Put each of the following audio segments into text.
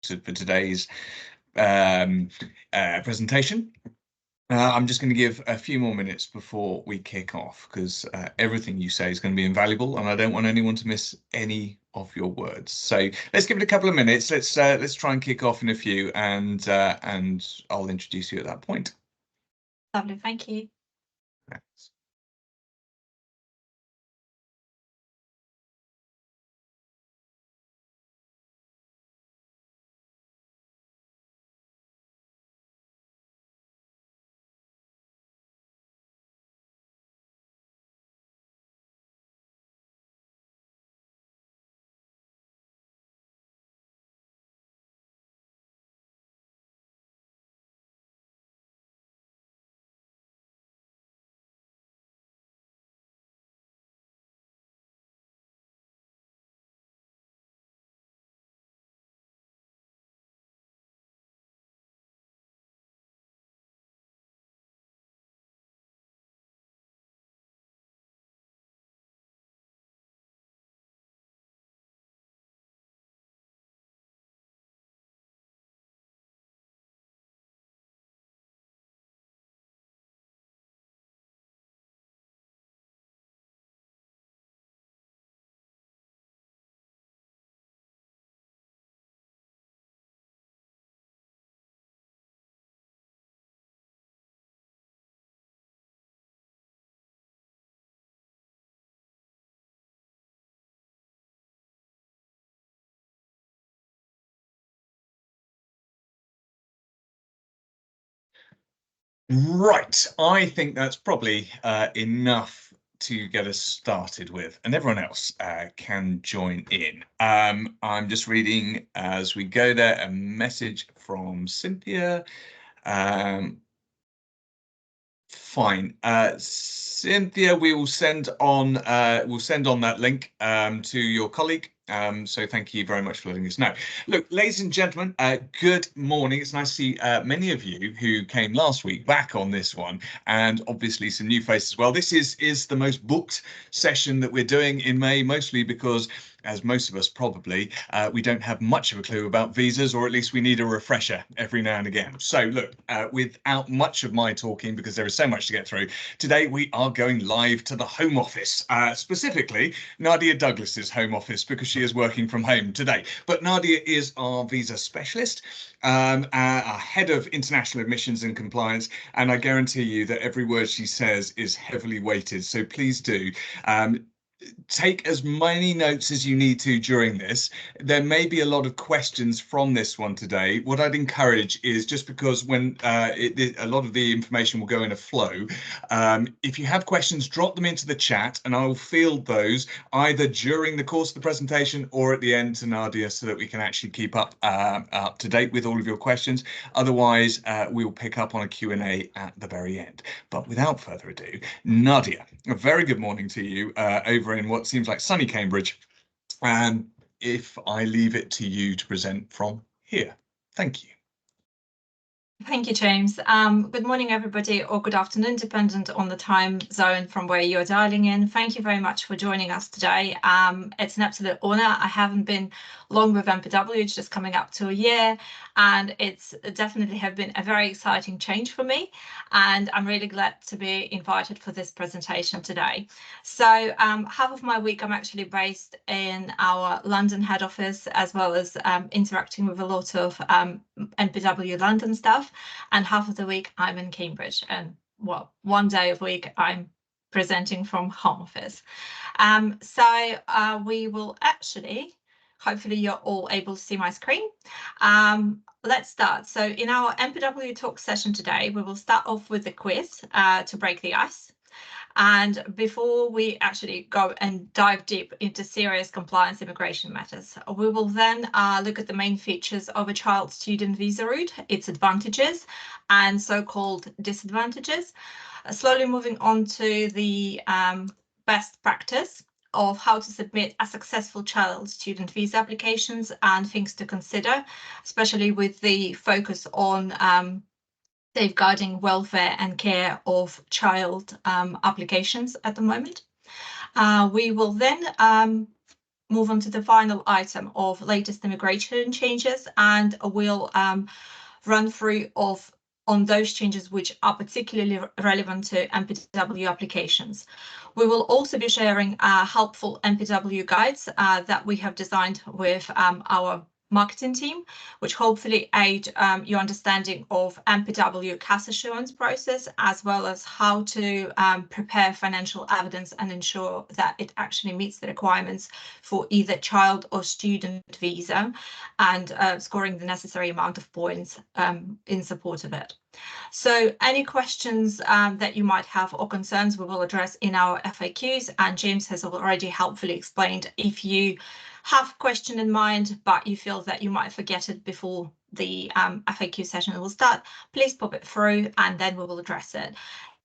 for today's presentation. I'm just going to give a few more minutes before we kick off, because everything you say is going to be invaluable, and I don't want anyone to miss any of your words. So let's give it a couple of minutes. Let's try and kick off in a few, and I'll introduce you at that point. Lovely, thank you. Thanks. Right, I think that's probably enough to get us started with, and everyone else can join in. I'm just reading as we go there a message from Cynthia. Fine, Cynthia, we will send on that link to your colleague. So thank you very much for letting us know. Look, ladies and gentlemen, good morning. It's nice to see many of you who came last week back on this one, and obviously some new faces as well. This is the most booked session that we're doing in May, mostly because, as most of us probably, we don't have much of a clue about visas, or at least we need a refresher every now and again. So look, without much of my talking, because there is so much to get through, today we are going live to the Home Office, specifically Nadia Douglas's Home Office, because she is working from home today. But Nadia is our visa specialist, our head of international admissions and compliance, and I guarantee you that every word she says is heavily weighted. So please do take as many notes as you need to during this. There may be a lot of questions from this one today. What I'd encourage is, just because when a lot of the information will go in a flow, if you have questions, drop them into the chat and I will field those either during the course of the presentation or at the end to Nadia, so that we can actually keep up to date with all of your questions. Otherwise, we will pick up on a Q&A at the very end. But without further ado, Nadia, a very good morning to you over in what seems like sunny Cambridge, and if I leave it to you to present from here. Thank you. Thank you, James. Good morning, everybody, or good afternoon, dependent on the time zone from where you're dialing in. Thank you very much for joining us today. It's an absolute honour. I haven't been long with MPW, it's just coming up to a year, and it's definitely have been a very exciting change for me, and I'm really glad to be invited for this presentation today. So half of my week I'm actually based in our London head office, as well as interacting with a lot of MPW London staff, and half of the week I'm in Cambridge, and well, one day of week I'm presenting from home office. So we will actually, hopefully you're all able to see my screen. Let's start. So in our MPW talk session today, we will start off with a quiz to break the ice. And before we actually go and dive deep into serious compliance immigration matters, we will then look at the main features of a child student visa route, its advantages and so-called disadvantages, slowly moving on to the best practice of how to submit a successful child student visa applications and things to consider, especially with the focus on safeguarding welfare and care of child applications at the moment. We will then move on to the final item of latest immigration changes, and we'll run through on those changes which are particularly relevant to MPW applications. We will also be sharing helpful MPW guides that we have designed with our marketing team, which hopefully aid your understanding of MPW cash assurance process, as well as how to prepare financial evidence and ensure that it actually meets the requirements for either child or student visa, and scoring the necessary amount of points in support of it. So any questions that you might have or concerns, we will address in our FAQs, and James has already helpfully explained. If you have a question in mind, but you feel that you might forget it before the FAQ session will start, please pop it through and then we will address it.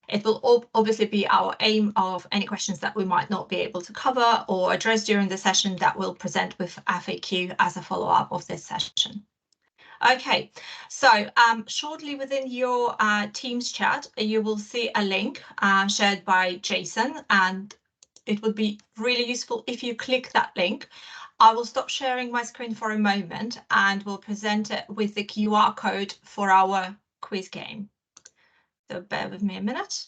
It will obviously be our aim of any questions that we might not be able to cover or address during the session that we'll present with FAQ as a follow-up of this session. Okay, so shortly within your Teams chat, you will see a link shared by Jason, and it would be really useful if you click that link. I will stop sharing my screen for a moment and we'll present it with the QR code for our quiz game. So bear with me a minute.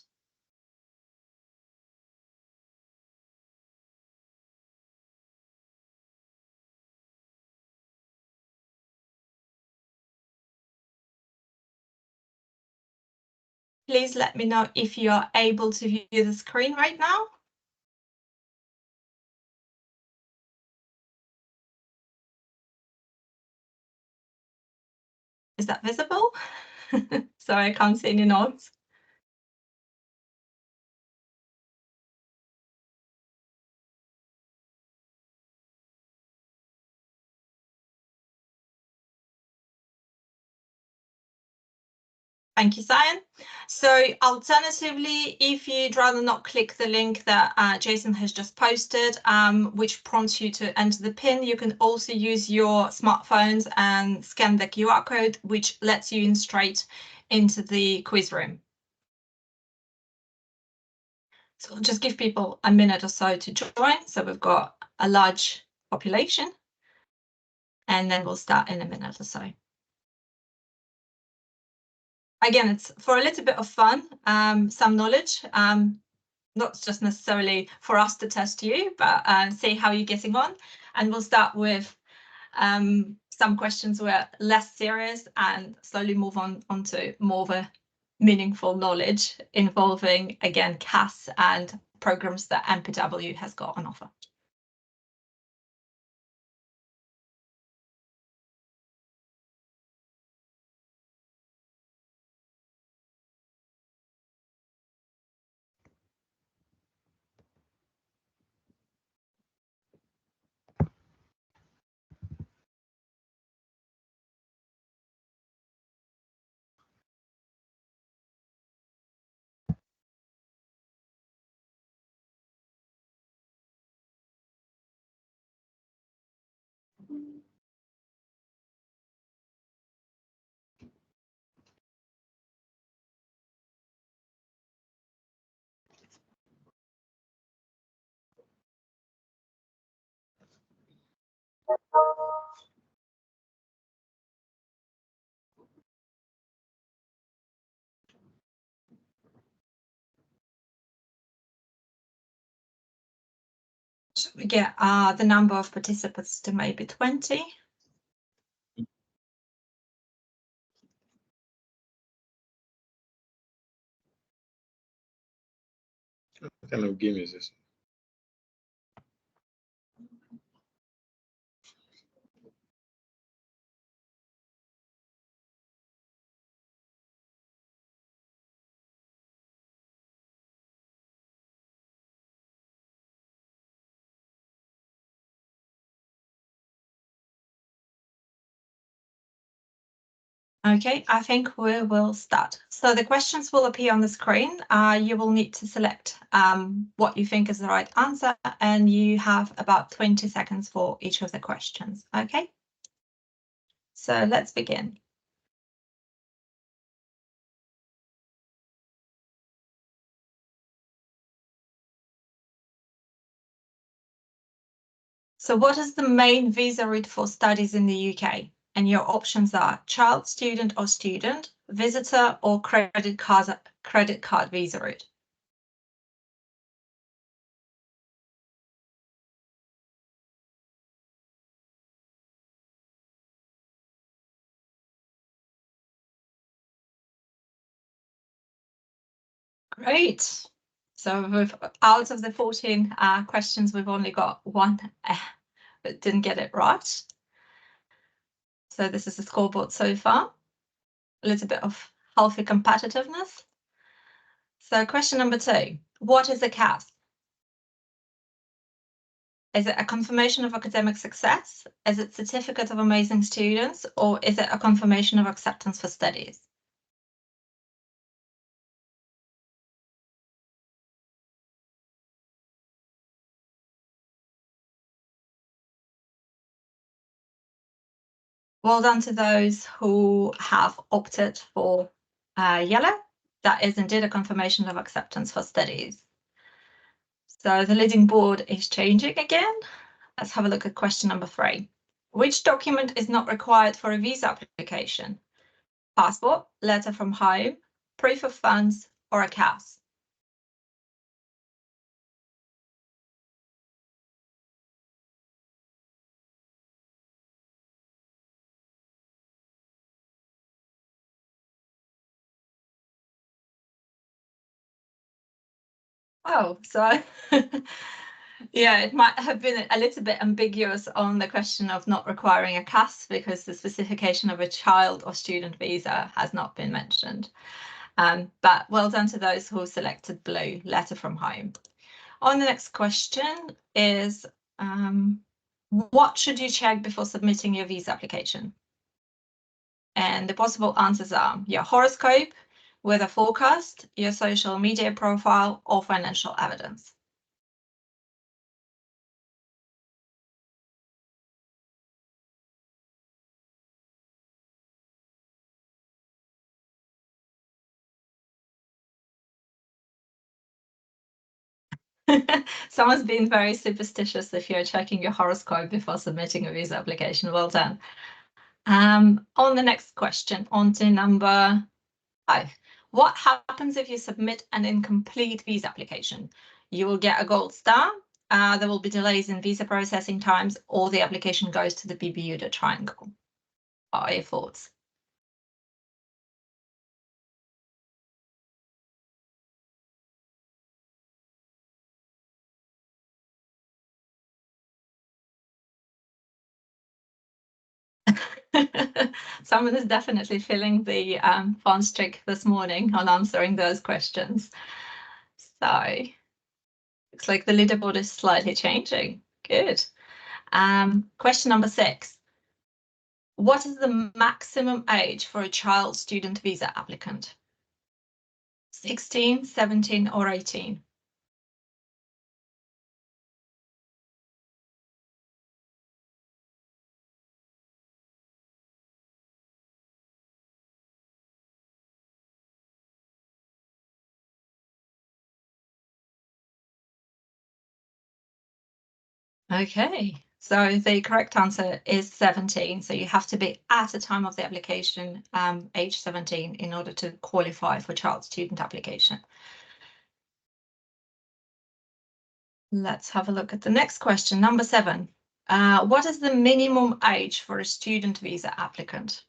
Please let me know if you are able to view the screen right now. Is that visible? Sorry, I can't see any notes. Thank you, Zion. So alternatively, if you'd rather not click the link that Jason has just posted, which prompts you to enter the PIN, you can also use your smartphones and scan the QR code, which lets you in straight into the quiz room. So we'll just give people a minute or so to join. So we've got a large population, and then we'll start in a minute or so. Again, it's for a little bit of fun, some knowledge, not just necessarily for us to test you, but see how you're getting on. And we'll start with some questions were less serious and slowly move on onto more of a meaningful knowledge involving, again, CAS and programs that MPW has got on offer. Should we get the number of participants to maybe 20? What kind of game is this? Okay, I think we will start. So the questions will appear on the screen. You will need to select what you think is the right answer, and you have about 20 seconds for each of the questions. Okay, so let's begin. So what is the main visa route for studies in the UK? And your options are child, student or student, visitor or credit card visa route. Great. So we've, out of the 14 questions, we've only got one that didn't get it right. So this is the scoreboard so far. A little bit of healthy competitiveness. So question number 2, what is a CAS? Is it a confirmation of academic success? Is it certificate of amazing students? Or is it a confirmation of acceptance for studies? Well done to those who have opted for yellow. That is indeed a confirmation of acceptance for studies. So the leading board is changing again. Let's have a look at question number 3. Which document is not required for a visa application? Passport, letter from home, proof of funds, or a CAS? Oh, so yeah, it might have been a little bit ambiguous on the question of not requiring a CAS because the specification of a child or student visa has not been mentioned. But well done to those who selected blue, letter from home. On the next question is, what should you check before submitting your visa application? And the possible answers are your horoscope, weather forecast, your social media profile, or financial evidence. Someone's been very superstitious if you're checking your horoscope before submitting a visa application. Well done. On the next question, on to number 5. What happens if you submit an incomplete visa application? You will get a gold star. There will be delays in visa processing times, or the application goes to the Bermuda Triangle. What are your thoughts? Someone is definitely feeling the fun streak this morning on answering those questions. So looks like the leaderboard is slightly changing. Good. Question number 6. What is the maximum age for a child student visa applicant? 16, 17, or 18? Okay, so the correct answer is 17. So you have to be at the time of the application, age 17, in order to qualify for child student application. Let's have a look at the next question, number 7. What is the minimum age for a student visa applicant?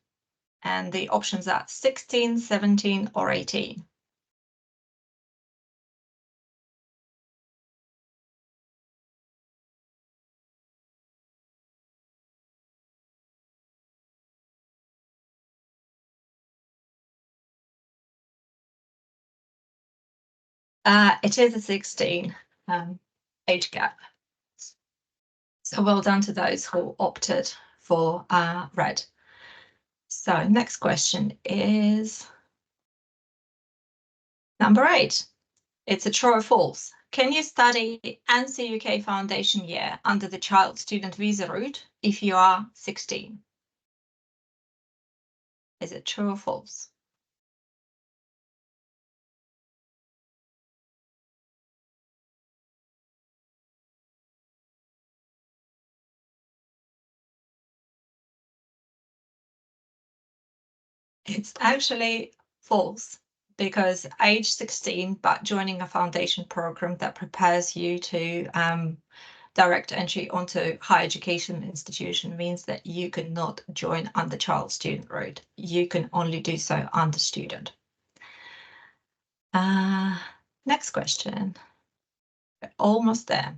And the options are 16, 17, or 18. It is a 16 age gap. So well done to those who opted for red. So next question is number 8. It's a true or false. Can you study ANSI UK Foundation year under the child student visa route if you are 16? Is it true or false? It's actually false, because age 16, but joining a foundation program that prepares you to direct entry onto higher education institution means that you cannot join under child student route. You can only do so under student. Next question. We're almost there.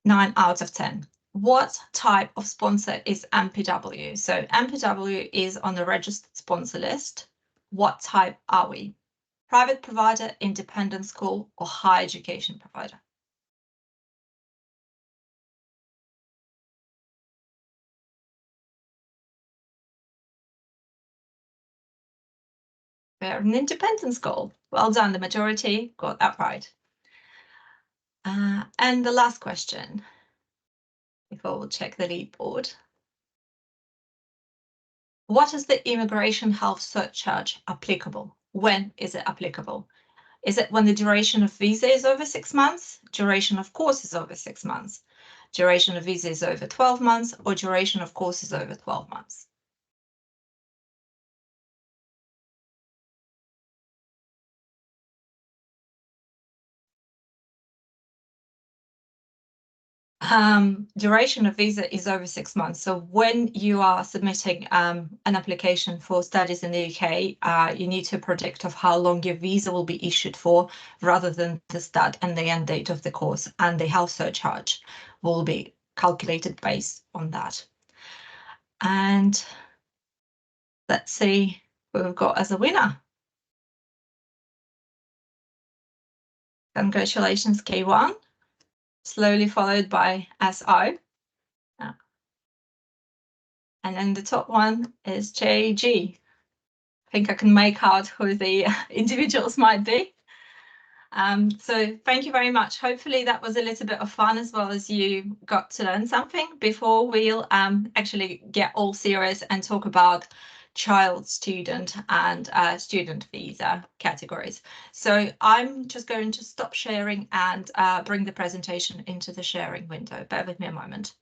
9 out of 10. What type of sponsor is MPW? So MPW is on the registered sponsor list. What type are we? Private provider, independent school, or higher education provider? We're an independent school. Well done, the majority got that right. And the last question, before we'll check the lead board. What is the immigration health surcharge applicable? When is it applicable? Is it when the duration of visa is over 6 months, duration of course is over 6 months, duration of visa is over 12 months, or duration of course is over 12 months? Duration of visa is over 6 months. So when you are submitting an application for studies in the UK, you need to predict of how long your visa will be issued for, rather than the start and the end date of the course, and the health surcharge will be calculated based on that. And let's see who we've got as a winner. Congratulations, K1, slowly followed by SO. And then the top one is JG. I think I can make out who the individuals might be. So thank you very much. Hopefully that was a little bit of fun, as well as you got to learn something, before we'll actually get all serious and talk about child, student, and student visa categories. So I'm just going to stop sharing and bring the presentation into the sharing window. Bear with me a moment.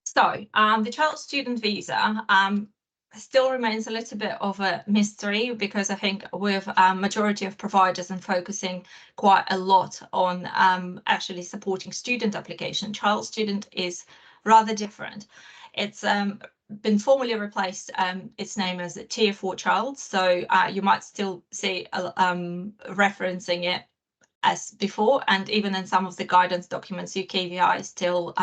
So the child student visa still remains a little bit of a mystery, because I think with majority of providers and focusing quite a lot on actually supporting student application, child student is rather different. It's been formally replaced its name as a Tier 4 child, so you might still see referencing it as before, and even in some of the guidance documents, UKVI still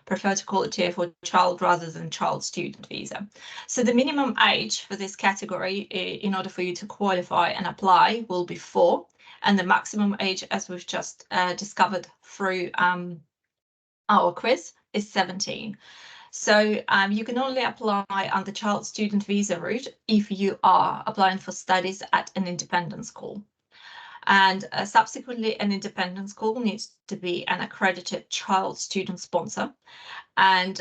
prefer to call it Tier 4 child rather than child student visa. So the minimum age for this category, in order for you to qualify and apply, will be 4, and the maximum age, as we've just discovered through our quiz, is 17. So you can only apply on the child student visa route if you are applying for studies at an independent school. And subsequently, an independent school needs to be an accredited child student sponsor, and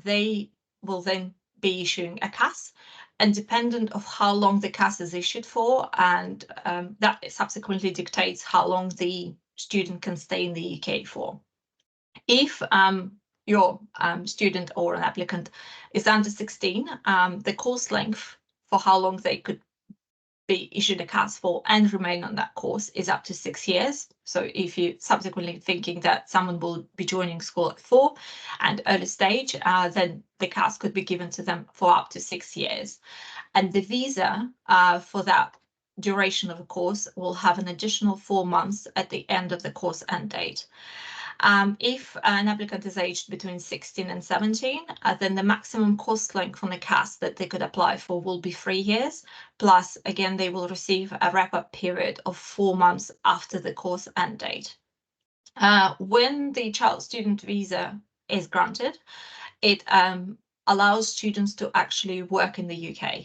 they will then be issuing a CAS, independent of how long the CAS is issued for, and that subsequently dictates how long the student can stay in the UK for. If your student or an applicant is under 16, the course length for how long they could be issued a CAS for and remain on that course is up to 6 years. So if you subsequently thinking that someone will be joining school at 4 and early stage, then the CAS could be given to them for up to 6 years. And the visa for that duration of a course will have an additional 4 months at the end of the course end date. If an applicant is aged between 16 and 17, then the maximum course length on the CAS that they could apply for will be 3 years. Plus, again, they will receive a wrap-up period of 4 months after the course end date. When the child student visa is granted, it allows students to actually work in the UK.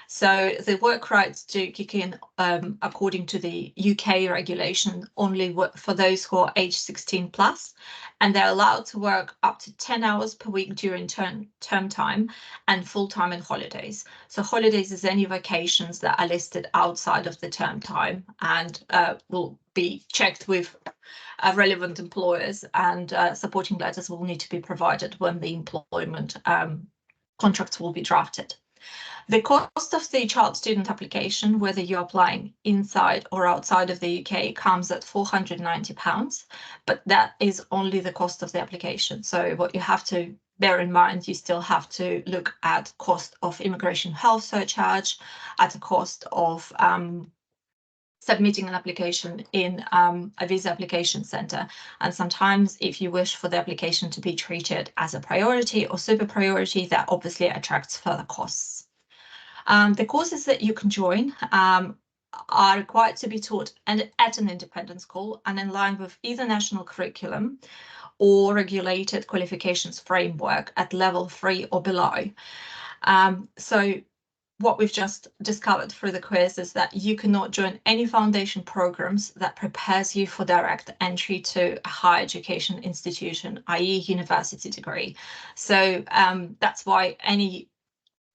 So the work rights do kick in according to the UK regulation only for those who are age 16 plus, and they're allowed to work up to 10 hours per week during term time and full time in holidays. So holidays is any vacations that are listed outside of the term time and will be checked with relevant employers, and supporting letters will need to be provided when the employment contracts will be drafted. The cost of the child student application, whether you're applying inside or outside of the UK, comes at £490, but that is only the cost of the application. So what you have to bear in mind, you still have to look at cost of immigration health surcharge, at the cost of submitting an application in a visa application center. And sometimes if you wish for the application to be treated as a priority or super priority, that obviously attracts further costs. The courses that you can join are required to be taught at an independent school and in line with either national curriculum or regulated qualifications framework at level 3 or below. So what we've just discovered through the quiz is that you cannot join any foundation programs that prepares you for direct entry to a higher education institution, i.e. university degree. So that's why any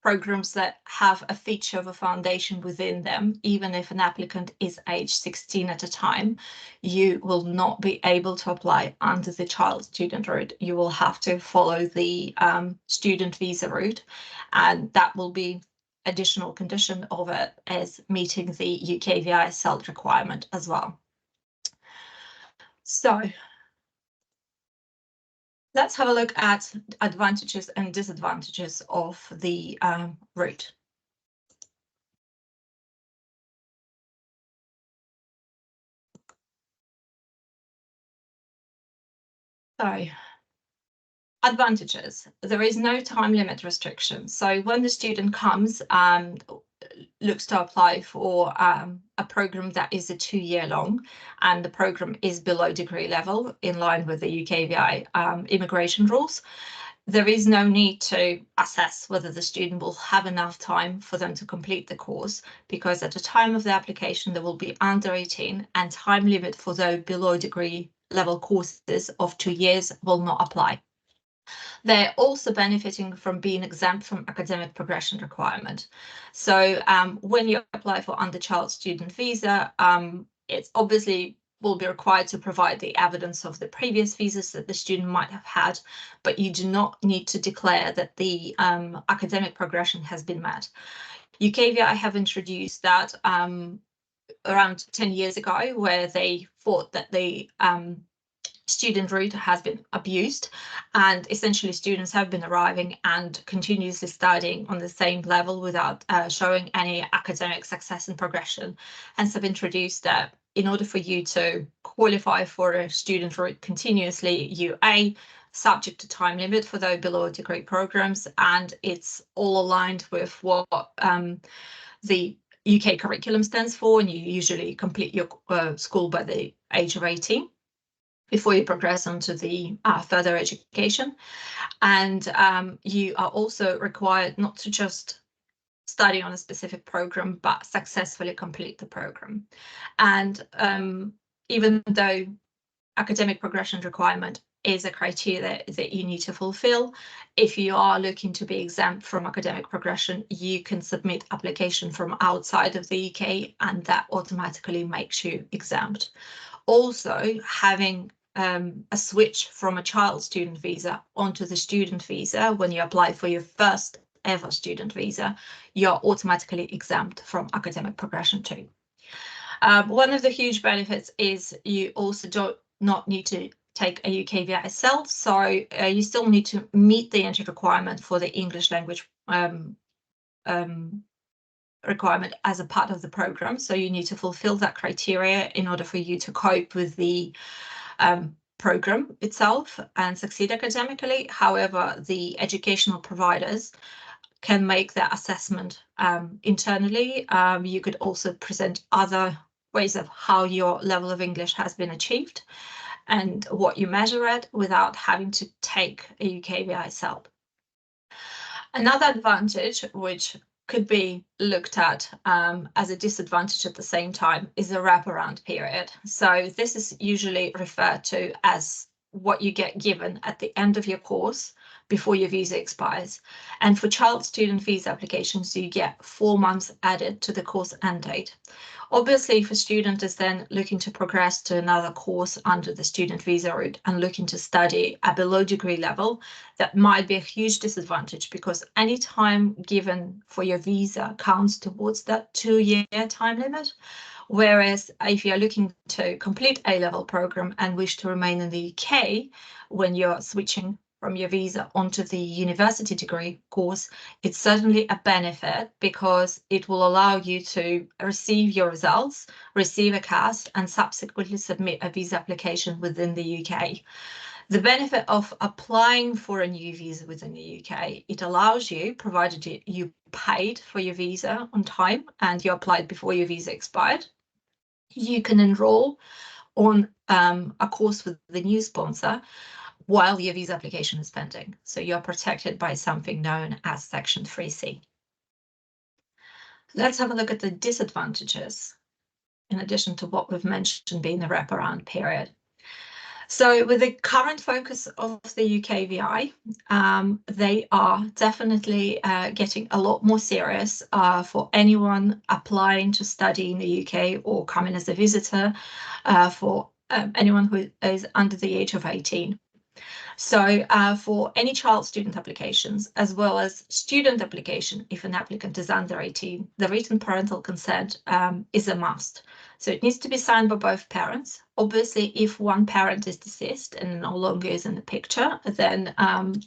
programs that have a feature of a foundation within them, even if an applicant is age 16 at a time, you will not be able to apply under the child student route. You will have to follow the student visa route, and that will be additional condition of it as meeting the UKVI CELT requirement as well. So let's have a look at advantages and disadvantages of the route. So, advantages. There is no time limit restriction. So when the student comes and looks to apply for a program that is a 2-year long, and the program is below degree level in line with the UKVI immigration rules, there is no need to assess whether the student will have enough time for them to complete the course, because at the time of the application, they will be under 18 and time limit for those below degree level courses of 2 years will not apply. They're also benefiting from being exempt from academic progression requirement. So when you apply for underchild student visa, it's obviously will be required to provide the evidence of the previous visas that the student might have had, but you do not need to declare that the academic progression has been met. UKVI have introduced that around 10 years ago, where they thought that the student route has been abused, and essentially students have been arriving and continuously studying on the same level without showing any academic success and progression. Hence, I've introduced that in order for you to qualify for a student route continuously, you subject to time limit for those below degree programs, and it's all aligned with what the UK curriculum stands for, and you usually complete your school by the age of 18 before you progress onto the further education. And you are also required not to just study on a specific program, but successfully complete the program. And even though academic progression requirement is a criteria that you need to fulfill, if you are looking to be exempt from academic progression, you can submit application from outside of the UK, and that automatically makes you exempt. Also, having a switch from a child student visa onto the student visa when you apply for your first ever student visa, you're automatically exempt from academic progression too. One of the huge benefits is you also do not need to take a UKVI CELT, so you still need to meet the entry requirement for the English language requirement as a part of the program. So you need to fulfill that criteria in order for you to cope with the program itself and succeed academically. However, the educational providers can make that assessment internally. You could also present other ways of how your level of English has been achieved and what you measure at without having to take a UKVI CELT. Another advantage, which could be looked at as a disadvantage at the same time is a wraparound period. So this is usually referred to as what you get given at the end of your course before your visa expires. And for child student visa applications, you get 4 months added to the course end date. Obviously, if a student is then looking to progress to another course under the student visa route and looking to study at below degree level, that might be a huge disadvantage, because any time given for your visa counts towards that 2-year time limit. Whereas if you're looking to complete A-level program and wish to remain in the UK when you're switching from your visa onto the university degree course, it's certainly a benefit, because it will allow you to receive your results, receive a CAS, and subsequently submit a visa application within the UK. The benefit of applying for a new visa within the UK, it allows you, provided you paid for your visa on time and you applied before your visa expired, you can enroll on a course with the new sponsor while your visa application is pending. So you're protected by something known as Section 3C. Let's have a look at the disadvantages, in addition to what we've mentioned being the wraparound period. So with the current focus of the UK VI, they are definitely getting a lot more serious for anyone applying to study in the UK or coming as a visitor, for anyone who is under the age of 18. So for any child student applications, as well as student application, if an applicant is under 18, the written parental consent is a must. So it needs to be signed by both parents. Obviously, if one parent is deceased and no longer is in the picture, then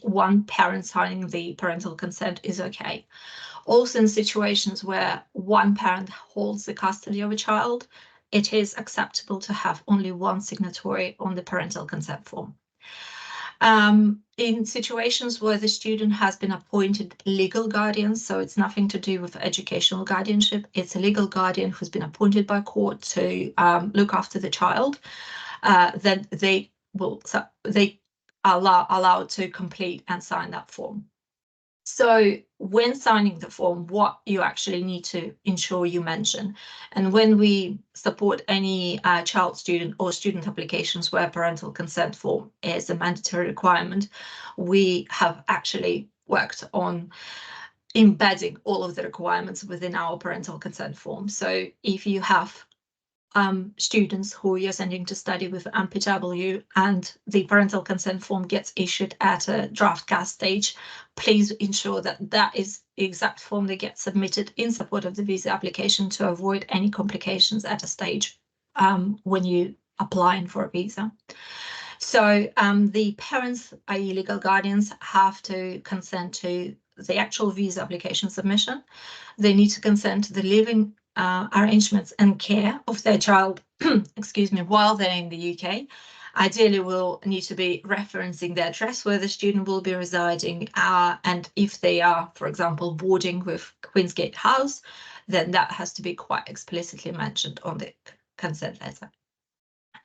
one parent signing the parental consent is okay. Also, in situations where one parent holds the custody of a child, it is acceptable to have only one signatory on the parental consent form. In situations where the student has been appointed legal guardian, so it's nothing to do with educational guardianship, it's a legal guardian who's been appointed by court to look after the child, then they are allowed to complete and sign that form. So when signing the form, what you actually need to ensure you mention, and when we support any child student or student applications where parental consent form is a mandatory requirement, we have actually worked on embedding all of the requirements within our parental consent form. So if you have students who you're sending to study with MPW and the parental consent form gets issued at a draft CAS stage, please ensure that that is the exact form that gets submitted in support of the visa application to avoid any complications at a stage when you applying for a visa. So the parents, i.e. legal guardians, have to consent to the actual visa application submission. They need to consent to the living arrangements and care of their child, excuse me, while they're in the UK. Ideally, will need to be referencing the address where the student will be residing, and if they are, for example, boarding with Queensgate House, then that has to be quite explicitly mentioned on the consent letter.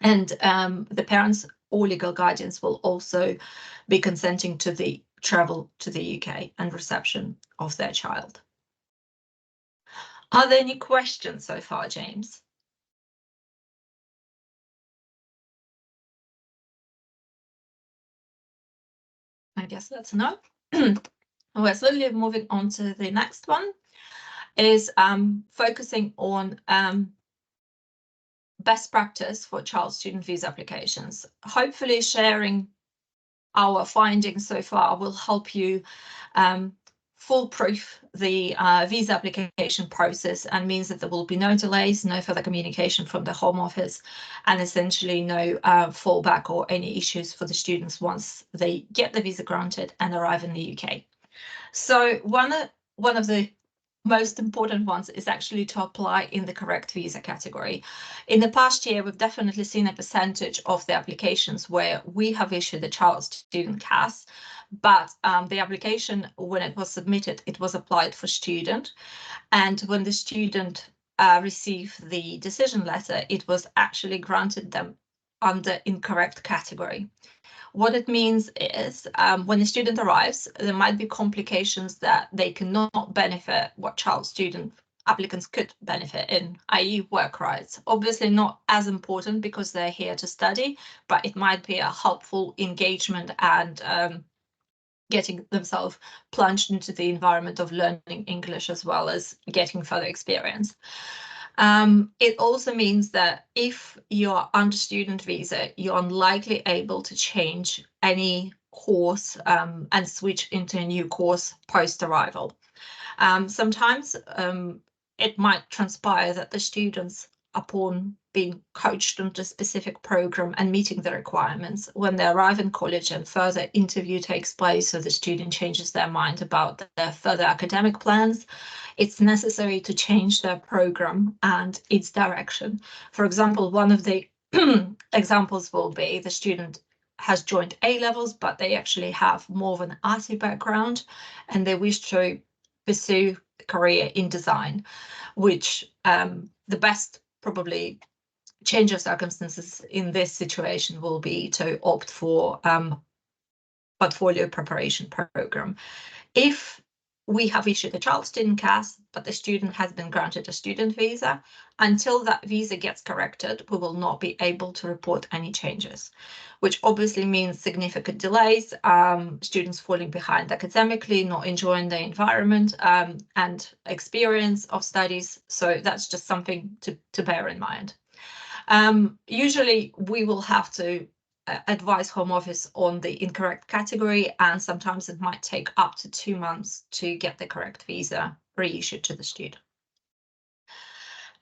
And the parents or legal guardians will also be consenting to the travel to the UK and reception of their child. Are there any questions so far, James? I guess that's no. We're slowly moving on to the next one, is focusing on best practice for child student visa applications. Hopefully sharing our findings so far will help you foolproof the visa application process, and means that there will be no delays, no further communication from the Home Office, and essentially no fallback or any issues for the students once they get the visa granted and arrive in the UK. So one of the most important ones is actually to apply in the correct visa category. In the past year, we've definitely seen a percentage of the applications where we have issued the child student CAS, but the application, when it was submitted, it was applied for student. And when the student received the decision letter, it was actually granted them under incorrect category. What it means is when a student arrives, there might be complications that they cannot benefit what child student applicants could benefit in, i.e. work rights. Obviously not as important because they're here to study, but it might be a helpful engagement and getting themselves plunged into the environment of learning English as well as getting further experience. It also means that if you're under student visa, you're unlikely able to change any course and switch into a new course post-arrival. Sometimes it might transpire that the students, upon being coached onto a specific program and meeting the requirements, when they arrive in college and further interview takes place, so the student changes their mind about their further academic plans, it's necessary to change their program and its direction. For example, one of the examples will be the student has joined A-levels, but they actually have more of an arty background and they wish to pursue a career in design, which the best probably change of circumstances in this situation will be to opt for portfolio preparation program. If we have issued a child student CAS, but the student has been granted a student visa, until that visa gets corrected, we will not be able to report any changes, which obviously means significant delays, students falling behind academically, not enjoying the environment and experience of studies. So that's just something to bear in mind. Usually we will have to advise Home Office on the incorrect category, and sometimes it might take up to 2 months to get the correct visa reissued to the student.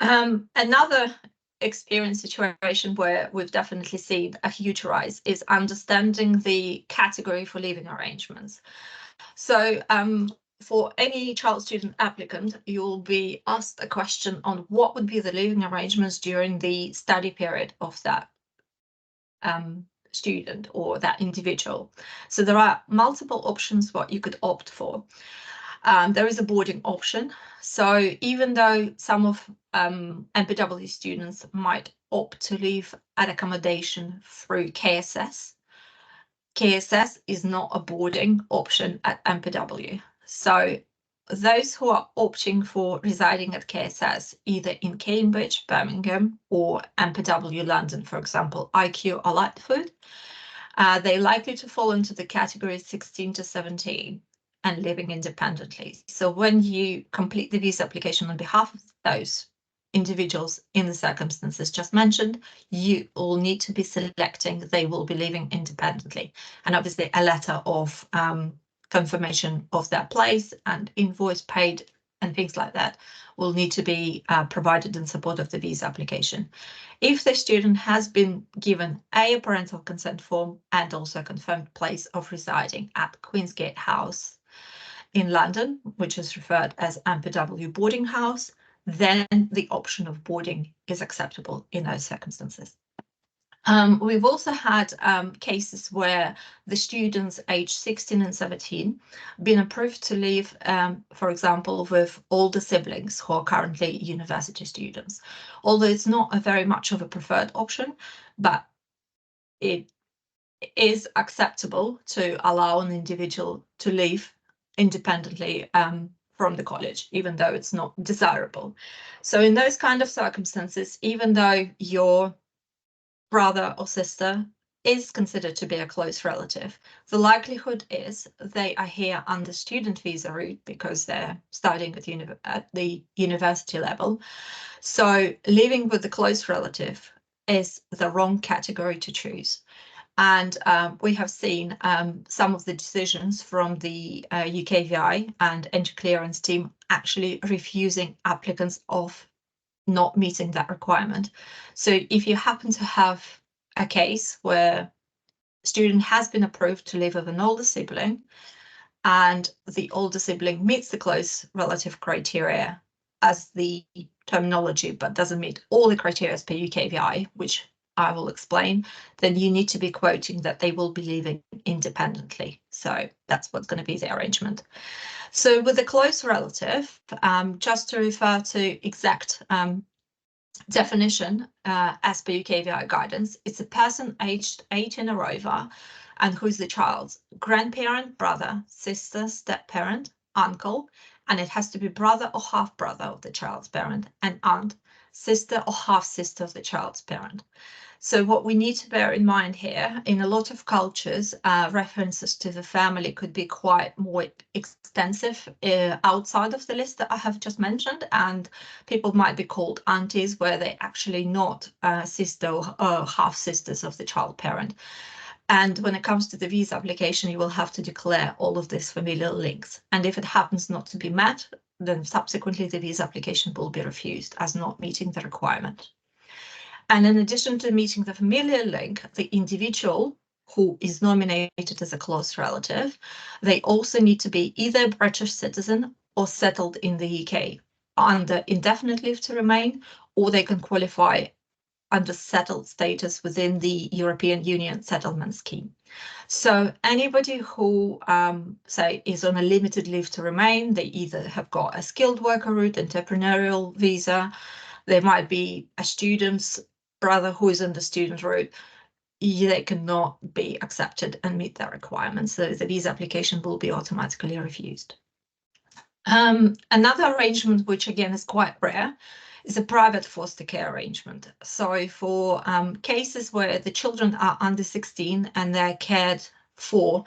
Another experience situation where we've definitely seen a huge rise is understanding the category for living arrangements. So for any child student applicant, you'll be asked a question on what would be the living arrangements during the study period of that student or that individual. So there are multiple options what you could opt for. There is a boarding option. So even though some of MPW students might opt to live at accommodation through KSS, KSS is not a boarding option at MPW. So those who are opting for residing at KSS, either in Cambridge, Birmingham, or MPW London, for example, IQ or Lightfoot, they're likely to fall into the category 16 to 17 and living independently. So when you complete the visa application on behalf of those individuals in the circumstances just mentioned, you will need to be selecting they will be living independently. And obviously a letter of confirmation of their place and invoice paid and things like that will need to be provided in support of the visa application. If the student has been given a parental consent form and also a confirmed place of residing at Queensgate House in London, which is referred as MPW boarding house, then the option of boarding is acceptable in those circumstances. We've also had cases where the students aged 16 and 17 been approved to live, for example, with older siblings who are currently university students. Although it's not a very much of a preferred option, but it is acceptable to allow an individual to live independently from the college, even though it's not desirable. So in those kind of circumstances, even though your brother or sister is considered to be a close relative, the likelihood is they are here under student visa route because they're studying at the university level. So living with a close relative is the wrong category to choose. And we have seen some of the decisions from the UKVI and entry clearance team actually refusing applicants of not meeting that requirement. So if you happen to have a case where a student has been approved to live with an older sibling and the older sibling meets the close relative criteria as the terminology, but doesn't meet all the criteria per UKVI, which I will explain, then you need to be quoting that they will be living independently. So that's what's going to be the arrangement. So with a close relative, just to refer to exact definition, as per UKVI guidance, it's a person aged 18 or over and who's the child's grandparent, brother, sister, step-parent, uncle, and it has to be brother or half-brother of the child's parent, and aunt, sister or half-sister of the child's parent. So what we need to bear in mind here, in a lot of cultures, references to the family could be quite more extensive outside of the list that I have just mentioned, and people might be called aunties where they're actually not sister or half sisters of the child parent. And when it comes to the visa application, you will have to declare all of these familial links. And if it happens not to be met, then subsequently the visa application will be refused as not meeting the requirement. And in addition to meeting the familial link, the individual who is nominated as a close relative, they also need to be either a British citizen or settled in the UK under indefinite leave to remain, or they can qualify under settled status within the European Union settlement scheme. So anybody who, say, is on a limited leave to remain, they either have got a skilled worker route, entrepreneurial visa, they might be a student's brother who is in the student route, they cannot be accepted and meet their requirements. So the visa application will be automatically refused. Another arrangement, which again is quite rare, is a private foster care arrangement. So for cases where the children are under 16 and they're cared for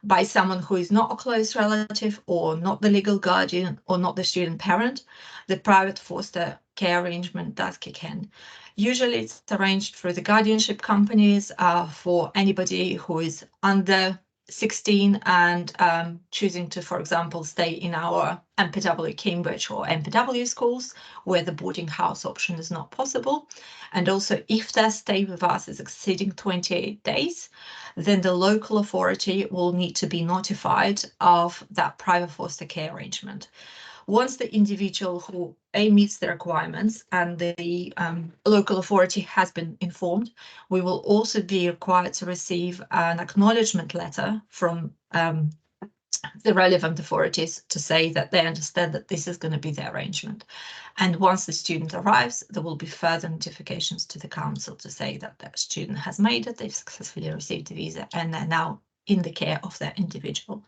by someone who is not a close relative or not the legal guardian or not the student parent, the private foster care arrangement does kick in. Usually it's arranged through the guardianship companies for anybody who is under 16 and choosing to, for example, stay in our MPW Cambridge or MPW schools where the boarding house option is not possible. And also if their stay with us is exceeding 28 days, then the local authority will need to be notified of that private foster care arrangement. Once the individual who meets the requirements and the local authority has been informed, we will also be required to receive an acknowledgement letter from the relevant authorities to say that they understand that this is going to be the arrangement. And once the student arrives, there will be further notifications to the council to say that the student has made it, they've successfully received the visa, and they're now in the care of their individual.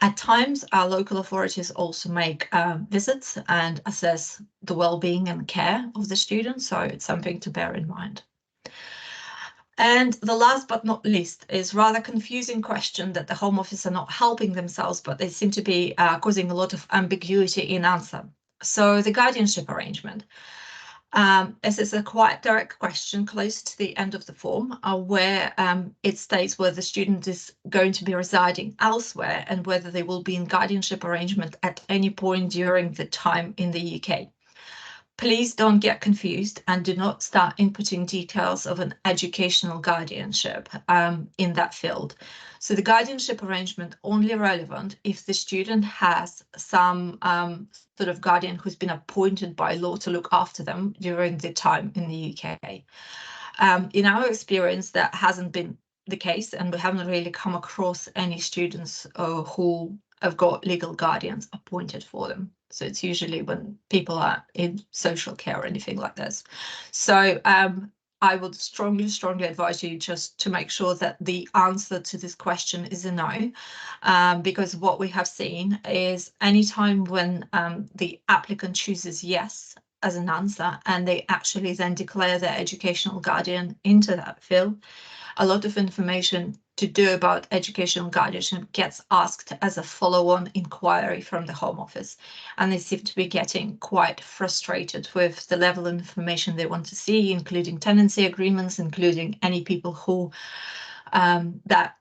At times, our local authorities also make visits and assess the well-being and care of the student, so it's something to bear in mind. And the last but not least is rather confusing question that the Home Office are not helping themselves, but they seem to be causing a lot of ambiguity in answer. So the guardianship arrangement. This is a quite direct question close to the end of the form, where it states whether the student is going to be residing elsewhere and whether they will be in guardianship arrangement at any point during the time in the UK. Please don't get confused and do not start inputting details of an educational guardianship in that field. So the guardianship arrangement only relevant if the student has some sort of guardian who's been appointed by law to look after them during the time in the UK. In our experience, that hasn't been the case, and we haven't really come across any students who have got legal guardians appointed for them. So it's usually when people are in social care or anything like this. So I would strongly advise you just to make sure that the answer to this question is a no, because what we have seen is anytime when the applicant chooses yes as an answer and they actually then declare their educational guardian into that field, a lot of information to do about educational guardianship gets asked as a follow-on inquiry from the Home Office, and they seem to be getting quite frustrated with the level of information they want to see, including tenancy agreements, including any people who that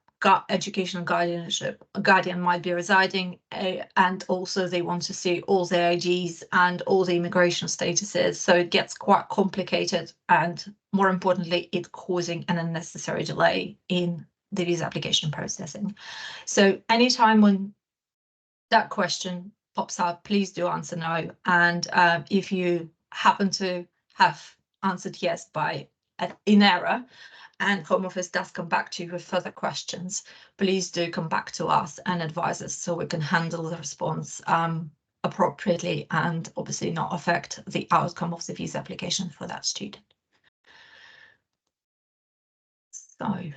educational guardian might be residing, and also they want to see all their IDs and all the immigration statuses. So it gets quite complicated, and more importantly, it's causing an unnecessary delay in the visa application processing. So anytime when that question pops up, please do answer no. And if you happen to have answered yes by in error, and Home Office does come back to you with further questions, please do come back to us and advise us so we can handle the response appropriately and obviously not affect the outcome of the visa application for that student. So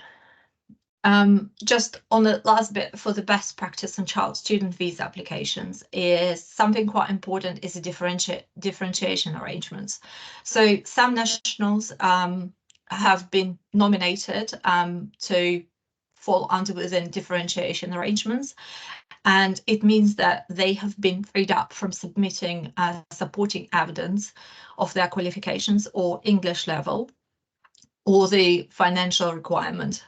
just on the last bit for the best practice on child student visa applications is something quite important is the differentiation arrangements. So some nationals have been nominated to fall under within differentiation arrangements. And it means that they have been freed up from submitting supporting evidence of their qualifications or English level or the financial requirement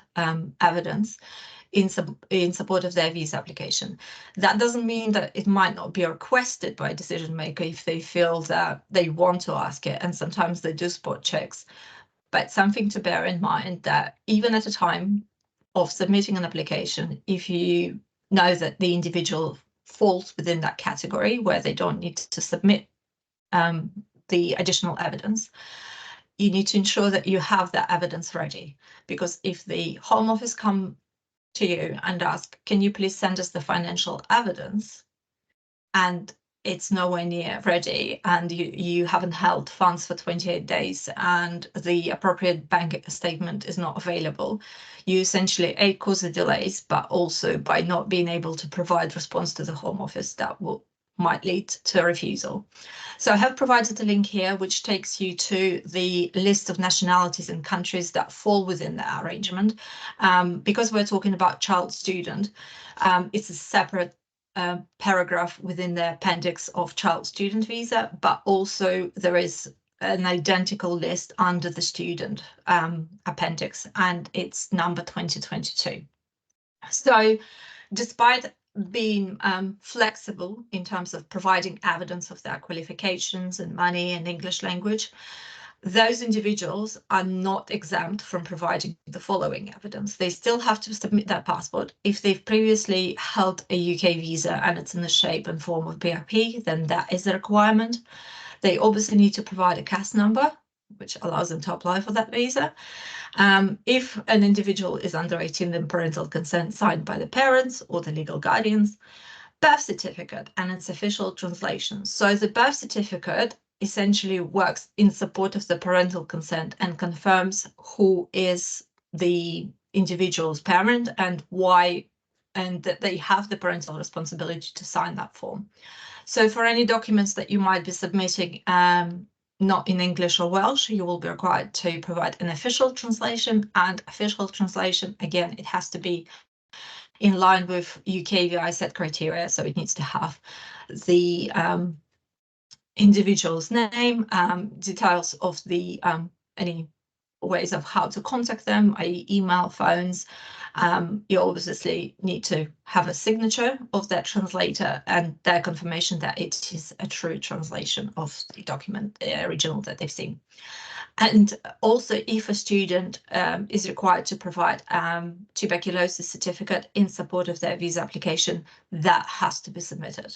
evidence in support of their visa application. That doesn't mean that it might not be requested by a decision maker if they feel that they want to ask it, and sometimes they do spot checks. But something to bear in mind that even at a time of submitting an application, if you know that the individual falls within that category where they don't need to submit the additional evidence, you need to ensure that you have that evidence ready. Because if the Home Office come to you and ask, can you please send us the financial evidence, and it's nowhere near ready, and you haven't held funds for 28 days and the appropriate bank statement is not available, you essentially cause the delays, but also by not being able to provide response to the Home Office, that might lead to a refusal. So I have provided a link here which takes you to the list of nationalities and countries that fall within that arrangement. Because we're talking about child student, it's a separate paragraph within the appendix of child student visa, but also there is an identical list under the student appendix, and it's number 2022. So despite being flexible in terms of providing evidence of their qualifications and money and English language, those individuals are not exempt from providing the following evidence. They still have to submit their passport. If they've previously held a UK visa and it's in the shape and form of PRP, then that is a requirement. They obviously need to provide a CAS number, which allows them to apply for that visa. If an individual is under 18, then parental consent signed by the parents or the legal guardians, birth certificate and its official translation. So the birth certificate essentially works in support of the parental consent and confirms who is the individual's parent and why, and that they have the parental responsibility to sign that form. So for any documents that you might be submitting not in English or Welsh, you will be required to provide an official translation, and official translation, again, it has to be in line with UK VI set criteria, so it needs to have the individual's name, details of the any ways of how to contact them, i.e. email, phones. You obviously need to have a signature of that translator and their confirmation that it is a true translation of the document, the original that they've seen. And also, if a student is required to provide tuberculosis certificate in support of their visa application, that has to be submitted.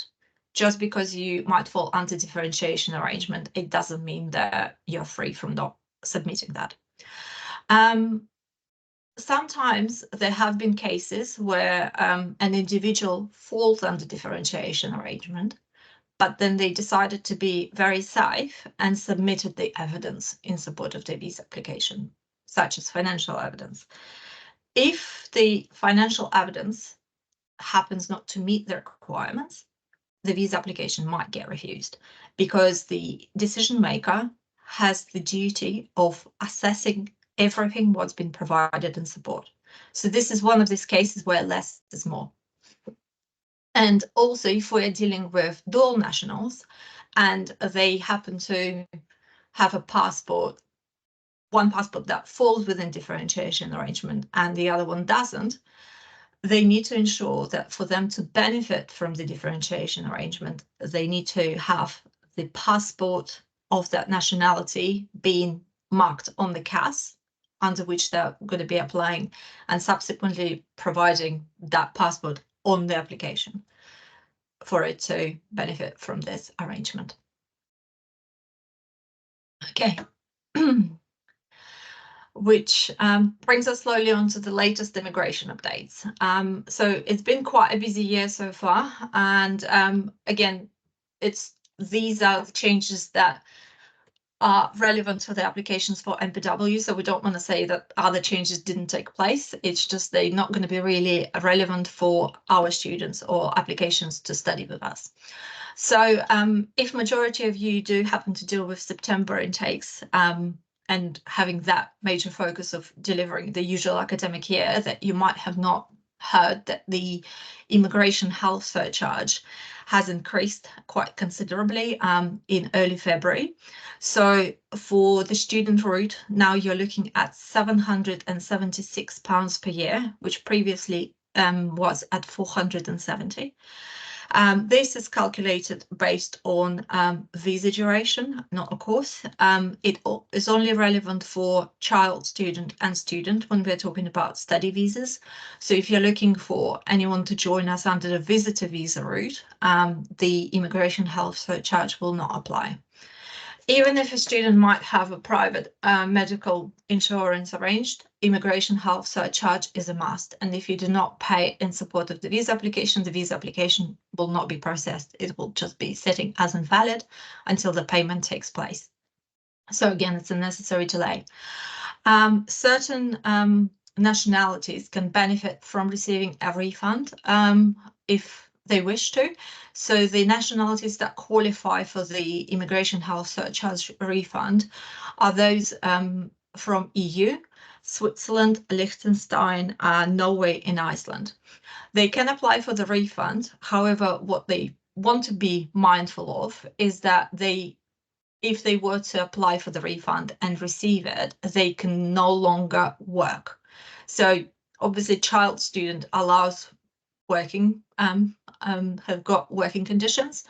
Just because you might fall under differentiation arrangement, it doesn't mean that you're free from not submitting that. Sometimes there have been cases where an individual falls under differentiation arrangement, but then they decided to be very safe and submitted the evidence in support of their visa application, such as financial evidence. If the financial evidence happens not to meet the requirements, the visa application might get refused because the decision maker has the duty of assessing everything what's been provided in support. So this is one of these cases where less is more. And also, if we're dealing with dual nationals and they happen to have a passport, one passport that falls within differentiation arrangement and the other one doesn't, they need to ensure that for them to benefit from the differentiation arrangement, they need to have the passport of that nationality being marked on the CAS under which they're going to be applying, and subsequently providing that passport on the application for it to benefit from this arrangement. Okay. Which brings us slowly on to the latest immigration updates. So it's been quite a busy year so far. And again, these are the changes that are relevant to the applications for NPW. So we don't want to say that other changes didn't take place. It's just they're not going to be really relevant for our students or applications to study with us. So if majority of you do happen to deal with September intakes and having that major focus of delivering the usual academic year, that you might have not heard that the immigration health surcharge has increased quite considerably in early February. So for the student route, now you're looking at £776 per year, which previously was at 470. This is calculated based on visa duration, not a course. It is only relevant for child, student and student when we're talking about study visas. So if you're looking for anyone to join us under the visitor visa route, the immigration health surcharge will not apply. Even if a student might have a private medical insurance arranged, immigration health surcharge is a must. And if you do not pay in support of the visa application will not be processed. It will just be sitting as invalid until the payment takes place. So again, it's a necessary delay. Certain nationalities can benefit from receiving a refund if they wish to. So the nationalities that qualify for the immigration health surcharge refund are those from EU, Switzerland, Liechtenstein, Norway and Iceland. They can apply for the refund. However, what they want to be mindful of is that if they were to apply for the refund and receive it, they can no longer work. So obviously child student allows working, have got working conditions.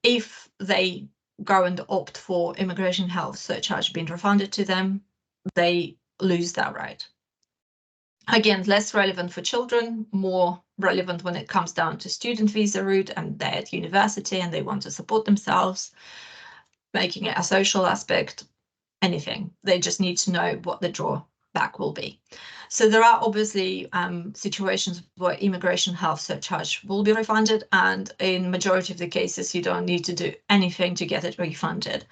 If they go and opt for immigration health surcharge being refunded to them, they lose that right. Again, less relevant for children, more relevant when it comes down to student visa route and they're at university and they want to support themselves, making it a social aspect, anything. They just need to know what the drawback will be. So there are obviously situations where immigration health surcharge will be refunded, and in majority of the cases, you don't need to do anything to get it refunded.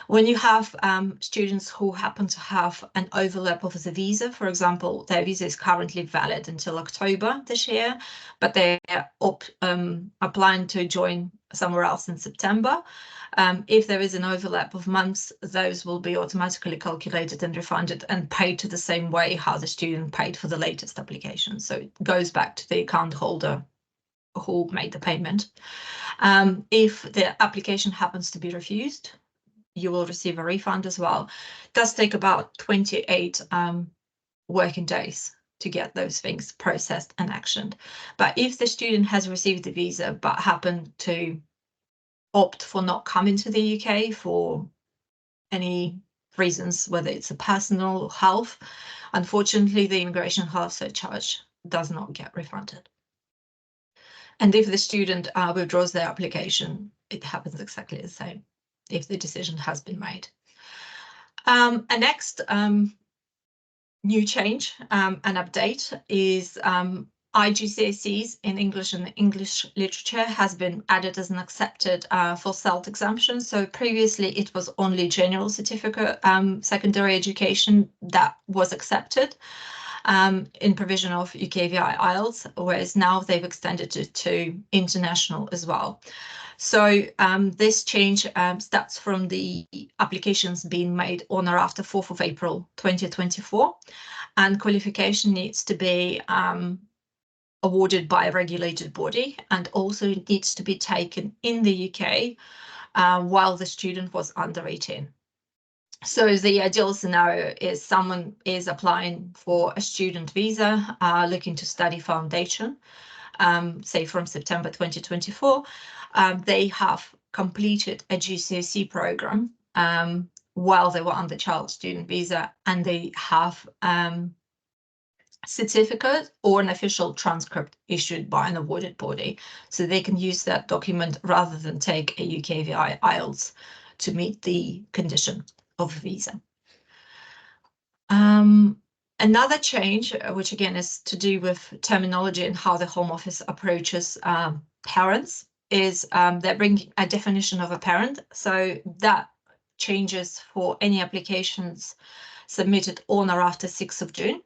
When you have students who happen to have an overlap of the visa, for example, their visa is currently valid until October this year, but they're applying to join somewhere else in September. If there is an overlap of months, those will be automatically calculated and refunded and paid to the same way how the student paid for the latest application. So it goes back to the account holder who made the payment. If the application happens to be refused, you will receive a refund as well. It does take about 28 working days to get those things processed and actioned. But if the student has received the visa but happened to opt for not coming to the UK for any reasons, whether it's a personal health, unfortunately, the immigration health surcharge does not get refunded. And if the student withdraws their application, it happens exactly the same if the decision has been made. A next new change, an update is IGCSEs in English and English literature has been added as an accepted for CELT exemption. So previously it was only general certificate secondary education that was accepted in provision of UKVI IELTS, whereas now they've extended it to international as well. So this change starts from the applications being made on or after 4th of April 2024, and qualification needs to be awarded by a regulated body and also needs to be taken in the UK while the student was under 18. So the ideal scenario is someone is applying for a student visa, looking to study foundation, say from September 2024. They have completed a GCSE program while they were on the child student visa, and they have certificate or an official transcript issued by an awarded body. So they can use that document rather than take a UKVI IELTS to meet the condition of a visa. Another change, which again is to do with terminology and how the Home Office approaches parents, is they're bringing a definition of a parent. So that changes for any applications submitted on or after 6th of June.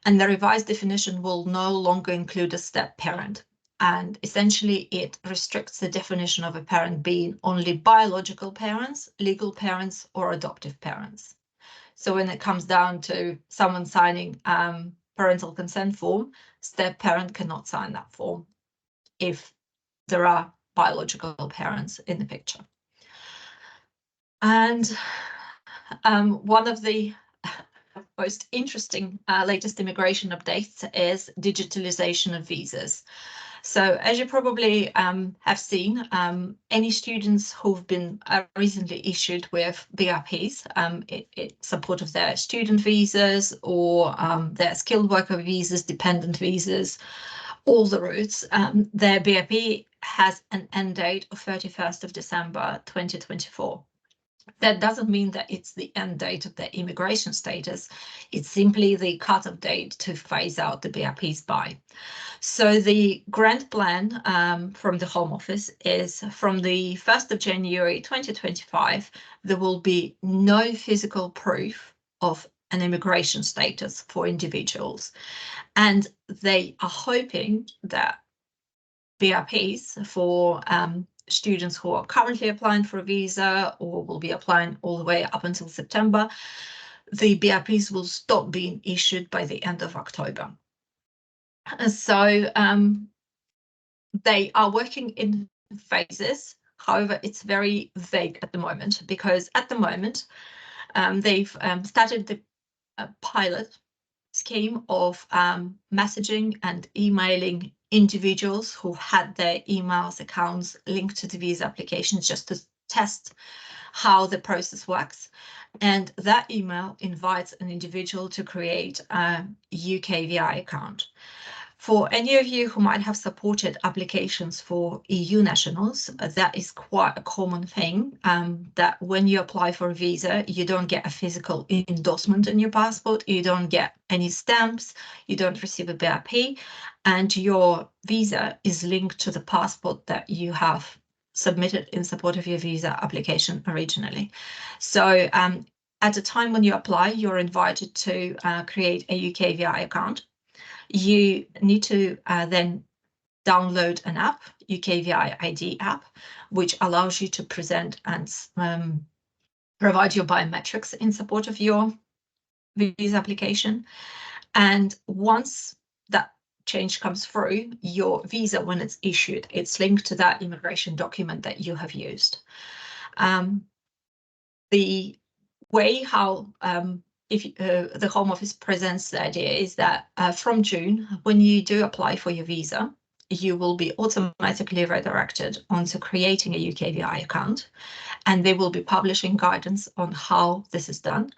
And the revised definition will no longer include a step parent. And essentially, it restricts the definition of a parent being only biological parents, legal parents, or adoptive parents. So when it comes down to someone signing parental consent form, step parent cannot sign that form if there are biological parents in the picture. And one of the most interesting latest immigration updates is digitalization of visas. So as you probably have seen, any students who've been recently issued with BRPs in support of their student visas or their skilled worker visas, dependent visas, all the routes, their BRP has an end date of 31st of December 2024. That doesn't mean that it's the end date of their immigration status. It's simply the cut-off date to phase out the BRPs by. So the grant plan from the Home Office is from the 1st of January 2025, there will be no physical proof of an immigration status for individuals. And they are hoping that BRPs for students who are currently applying for a visa or will be applying all the way up until September, the BRPs will stop being issued by the end of October. So they are working in phases. However, it's very vague at the moment because at the moment they've started the pilot scheme of messaging and emailing individuals who had their emails accounts linked to the visa applications just to test how the process works. And that email invites an individual to create a UKVI account. For any of you who might have supported applications for EU nationals, that is quite a common thing, that when you apply for a visa, you don't get a physical endorsement in your passport, you don't get any stamps, you don't receive a BRP, and your visa is linked to the passport that you have submitted in support of your visa application originally. So at the time when you apply, you're invited to create a UKVI account. You need to then download an app, UKVI ID app, which allows you to present and provide your biometrics in support of your visa application. And once that change comes through, your visa, when it's issued, it's linked to that immigration document that you have used. The way how the Home Office presents the idea is that from June, when you do apply for your visa, you will be automatically redirected onto creating a UKVI account, and they will be publishing guidance on how this is done.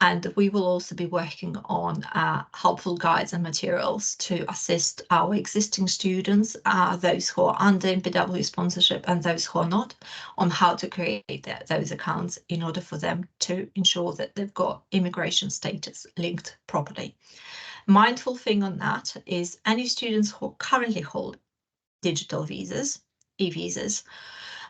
And we will also be working on helpful guides and materials to assist our existing students, those who are under NPW sponsorship and those who are not, on how to create those accounts in order for them to ensure that they've got immigration status linked properly. Mindful thing on that is any students who currently hold digital visas, e-visas,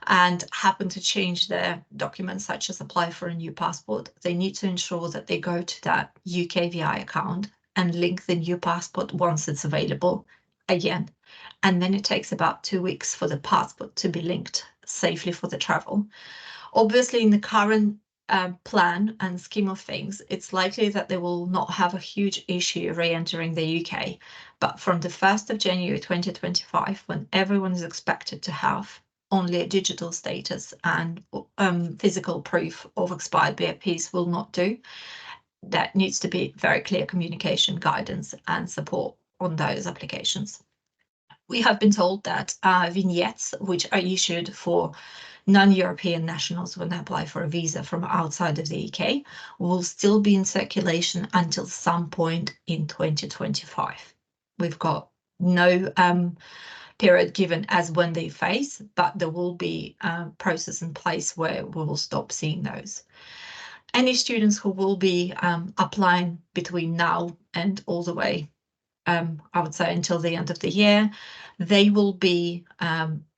and happen to change their documents, such as apply for a new passport, they need to ensure that they go to that UKVI account and link the new passport once it's available again. And then it takes about 2 weeks for the passport to be linked safely for the travel. Obviously, in the current plan and scheme of things, it's likely that they will not have a huge issue re-entering the UK. But from the 1st of January 2025, when everyone is expected to have only a digital status and physical proof of expired BRPs will not do, that needs to be very clear communication, guidance and support on those applications. We have been told that vignettes, which are issued for non-European nationals when they apply for a visa from outside of the UK, will still be in circulation until some point in 2025. We've got no period given as when they phase, but there will be a process in place where we will stop seeing those. Any students who will be applying between now and all the way, I would say until the end of the year, they will be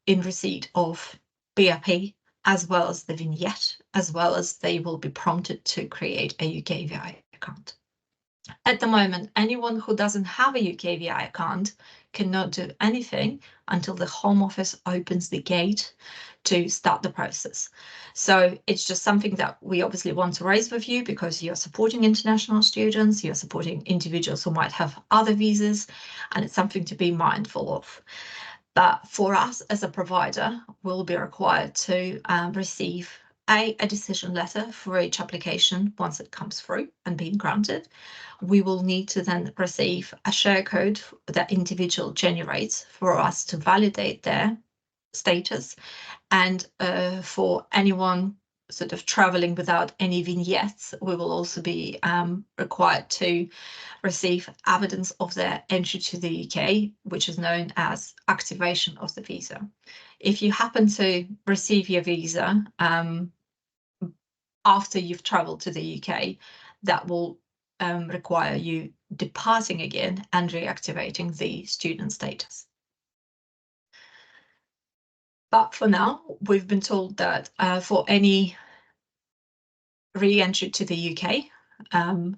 in receipt of BRP, as well as the vignette, as well as they will be prompted to create a UKVI account. At the moment, anyone who doesn't have a UKVI account cannot do anything until the Home Office opens the gate to start the process. So it's just something that we obviously want to raise with you, because you're supporting international students, you're supporting individuals who might have other visas, and it's something to be mindful of. But for us as a provider, we'll be required to receive a decision letter for each application once it comes through and being granted. We will need to then receive a share code that individual generates for us to validate their status. And for anyone sort of traveling without any vignettes, we will also be required to receive evidence of their entry to the UK, which is known as activation of the visa. If you happen to receive your visa after you've traveled to the UK, that will require you departing again and reactivating the student status. But for now, we've been told that for any re-entry to the UK,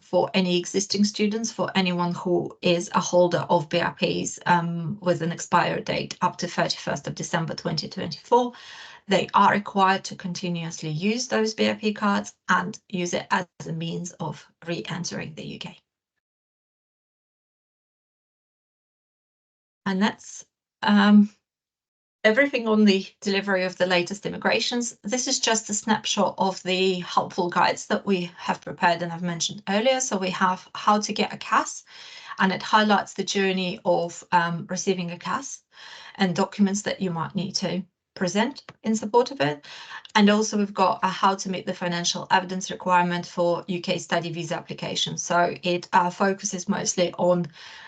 for any existing students, for anyone who is a holder of BRPs with an expiry date up to 31st of December 2024, they are required to continuously use those BRP cards and use it as a means of re-entering the UK. And that's everything on the delivery of the latest immigrations. This is just a snapshot of the helpful guides that we have prepared and I've mentioned earlier. So we have how to get a CAS, and it highlights the journey of receiving a CAS and documents that you might need to present in support of it. And also we've got how to meet the financial evidence requirement for UK study visa application. So it focuses mostly on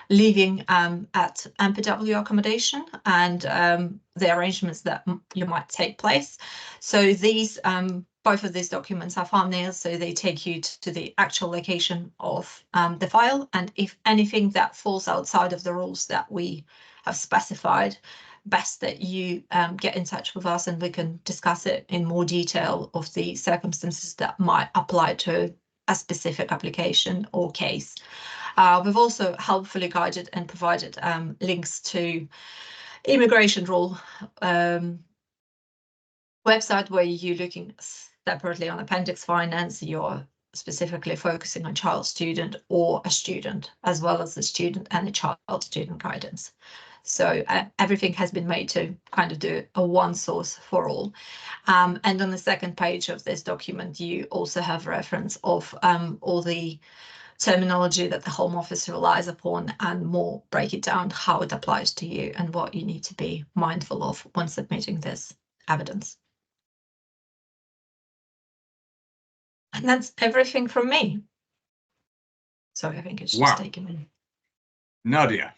living at MPW accommodation and the arrangements that you might take place. So these both of these documents are thumbnails, so they take you to the actual location of the file. And if anything that falls outside of the rules that we have specified, best that you get in touch with us and we can discuss it in more detail of the circumstances that might apply to a specific application or case. We've also helpfully guided and provided links to immigration rule website where you're looking separately on appendix finance, you're specifically focusing on child student or a student, as well as the student and the child student guidance. So everything has been made to kind of do a one source for all. And on the second page of this document, you also have reference of all the terminology that the Home Office relies upon, and more break it down how it applies to you and what you need to be mindful of when submitting this evidence. And that's everything from me. Sorry, I think it's just taken me. Nadia,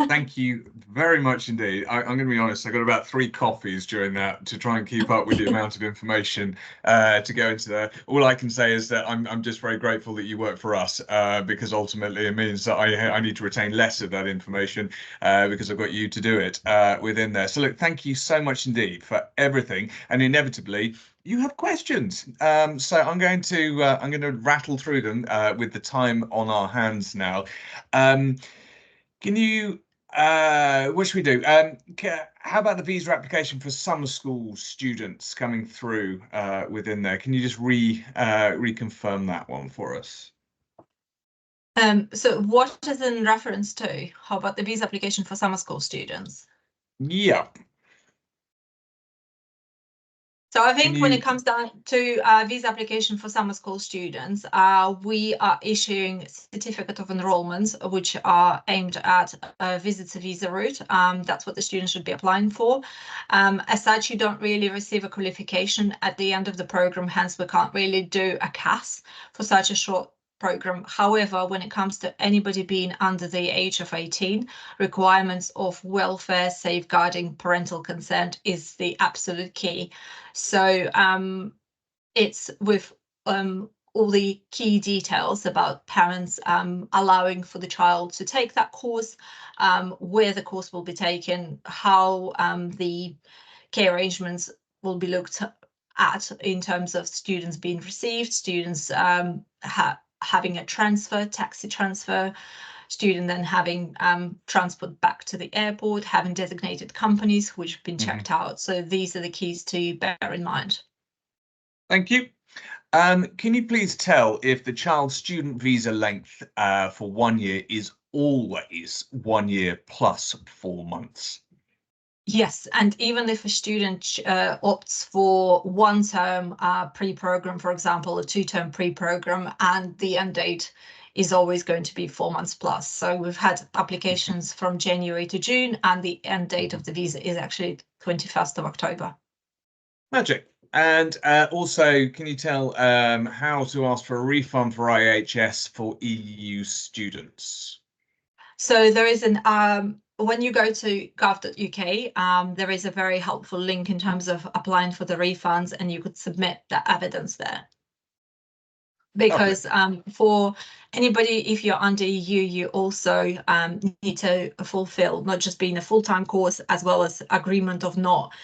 thank you very much indeed. I'm going to be honest, I got about 3 coffees during that to try and keep up with the amount of information to go into there. All I can say is that I'm just very grateful that you work for us, because ultimately it means that I need to retain less of that information because I've got you to do it within there. So look, thank you so much indeed for everything, and inevitably you have questions. So I'm going to rattle through them with the time on our hands now. Can you, what should we do? How about the visa application for summer school students coming through within there? Can you just reconfirm that one for us? So what is in reference to? How about the visa application for summer school students? Yeah. So I think when it comes down to visa application for summer school students, we are issuing certificate of enrollments, which are aimed at a visitor visa route. That's what the students should be applying for. As such, you don't really receive a qualification at the end of the program, hence we can't really do a CAS for such a short program. However, when it comes to anybody being under the age of 18, requirements of welfare, safeguarding, parental consent is the absolute key. So it's with all the key details about parents allowing for the child to take that course, where the course will be taken, how the care arrangements will be looked at in terms of students being received, students having a transfer, taxi transfer, student then having transport back to the airport, having designated companies which have been checked out. So these are the keys to bear in mind. Thank you. Can you please tell if the child's student visa length for 1 year is always 1 year plus 4 months? Yes, and even if a student opts for 1 term pre-program, for example, a 2-term pre-program, and the end date is always going to be 4 months plus. So we've had applications from January to June, and the end date of the visa is actually 21st of October. Magic. And also, can you tell how to ask for a refund for IHS for EU students? So there is an when you go to gov.uk, there is a very helpful link in terms of applying for the refunds, and you could submit that evidence there. Because for anybody, if you're under EU, you also need to fulfill not just being a full-time course as well as agreement of not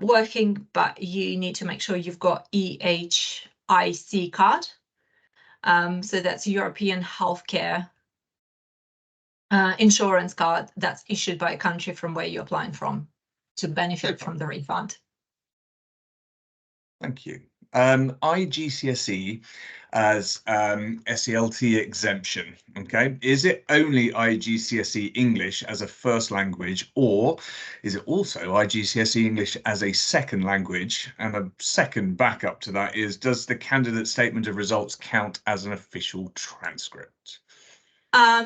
working, but you need to make sure you've got EHIC card. So that's European Healthcare insurance card that's issued by a country from where you're applying from to benefit from the refund. Thank you. IGCSE as SELT exemption, okay? Is it only IGCSE English as a first language, or is it also IGCSE English as a second language? And a second backup to that is, does the candidate statement of results count as an official transcript?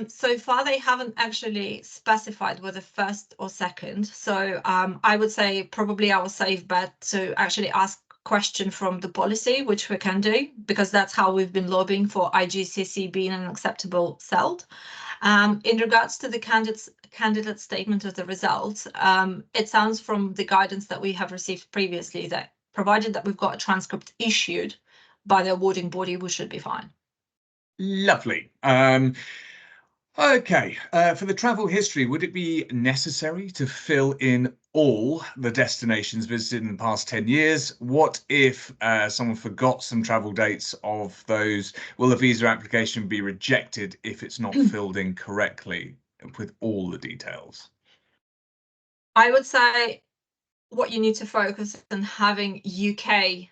So far, they haven't actually specified whether first or second. So I would say probably our safe bet to actually ask question from the policy, which we can do, because that's how we've been lobbying for IGCSE being an acceptable CELT. In regards to the candidate statement of the results, it sounds from the guidance that we have received previously that provided that we've got a transcript issued by the awarding body, we should be fine. Lovely. Okay, for the travel history, would it be necessary to fill in all the destinations visited in the past 10 years? What if someone forgot some travel dates of those? Will the visa application be rejected if it's not filled in correctly with all the details? I would say what you need to focus on having UK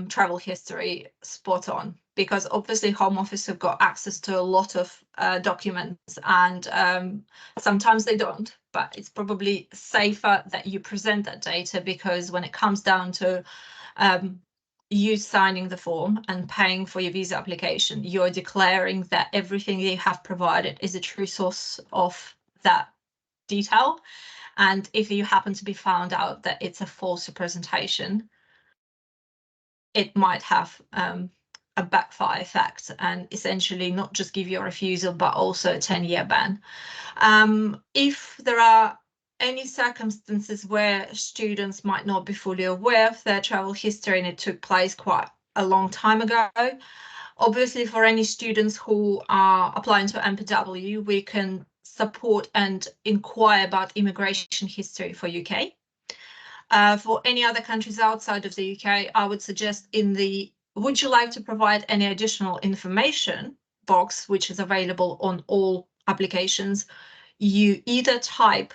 travel history spot on, because obviously Home Office have got access to a lot of documents, and sometimes they don't, but it's probably safer that you present that data, because when it comes down to you signing the form and paying for your visa application, you're declaring that everything you have provided is a true source of that detail. And if you happen to be found out that it's a false representation, it might have a backfire effect and essentially not just give you a refusal, but also a 10-year ban. If there are any circumstances where students might not be fully aware of their travel history and it took place quite a long time ago, obviously for any students who are applying to MPW, we can support and inquire about immigration history for UK. For any other countries outside of the UK, I would suggest in the would you like to provide any additional information box, which is available on all applications, you either type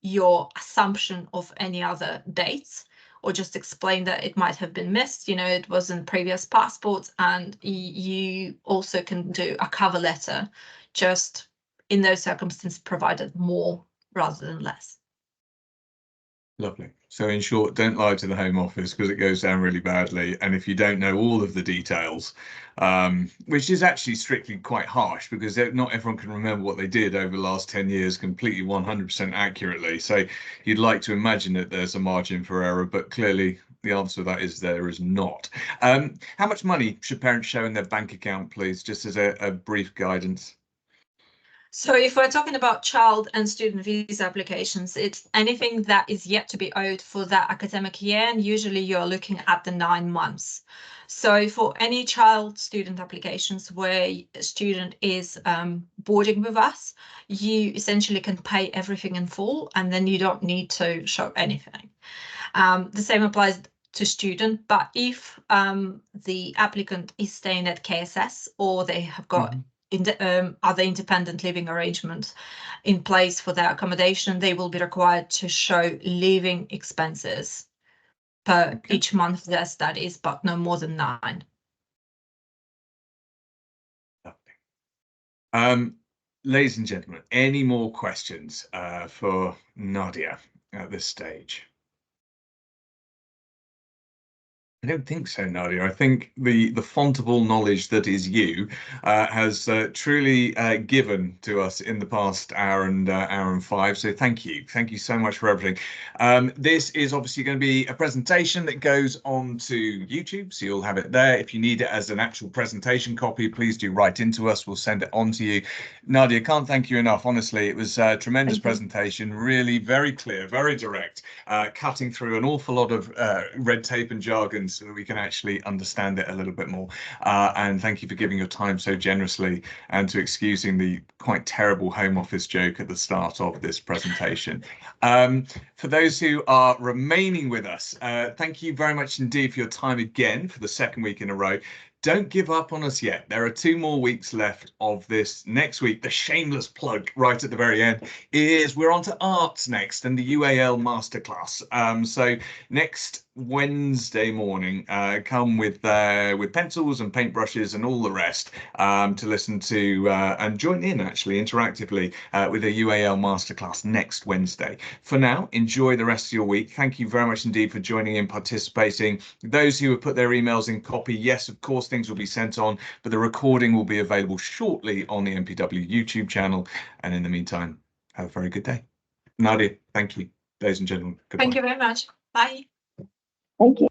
your assumption of any other dates or just explain that it might have been missed, it wasn't previous passports, and you also can do a cover letter, just in those circumstances provided more rather than less. Lovely. So in short, don't lie to the Home Office because it goes down really badly. And if you don't know all of the details, which is actually strictly quite harsh because not everyone can remember what they did over the last 10 years completely 100% accurately. So you'd like to imagine that there's a margin for error, but clearly the answer to that is there is not. How much money should parents show in their bank account, please, just as a brief guidance? So if we're talking about child and student visa applications, it's anything that is yet to be owed for that academic year, and usually you're looking at the 9 months. So for any child student applications where a student is boarding with us, you essentially can pay everything in full, and then you don't need to show anything. The same applies to student, but if the applicant is staying at KSS or they have got other independent living arrangements in place for their accommodation, they will be required to show living expenses per each month their studies, but no more than 9. Ladies and gentlemen, any more questions for Nadia at this stage? I don't think so, Nadia. I think the font of all knowledge that is you has truly given to us in the past hour and 5. So thank you so much for everything. This is obviously going to be a presentation that goes on to YouTube, so you'll have it there. If you need it as an actual presentation copy, please do write into us. We'll send it on to you. Nadia, can't thank you enough. Honestly, it was a tremendous presentation. Really very clear, very direct, cutting through an awful lot of red tape and jargon, so that we can actually understand it a little bit more. And thank you for giving your time so generously, and to excusing the quite terrible Home Office joke at the start of this presentation. For those who are remaining with us, thank you very much indeed for your time again for the 2nd week in a row. Don't give up on us yet. There are 2 more weeks left of this. Next week, the shameless plug right at the very end is we're on to arts next, and the UAL masterclass. So next Wednesday morning, come with pencils and paintbrushes and all the rest to listen to and join in actually interactively with the UAL masterclass next Wednesday. For now, enjoy the rest of your week. Thank you very much indeed for joining in, participating. Those who have put their emails in copy, yes, of course, things will be sent on, but the recording will be available shortly on the MPW YouTube channel. And in the meantime, have a very good day. Nadia, thank you. Ladies and gentlemen, goodbye. Thank you very much. Bye. Thank you.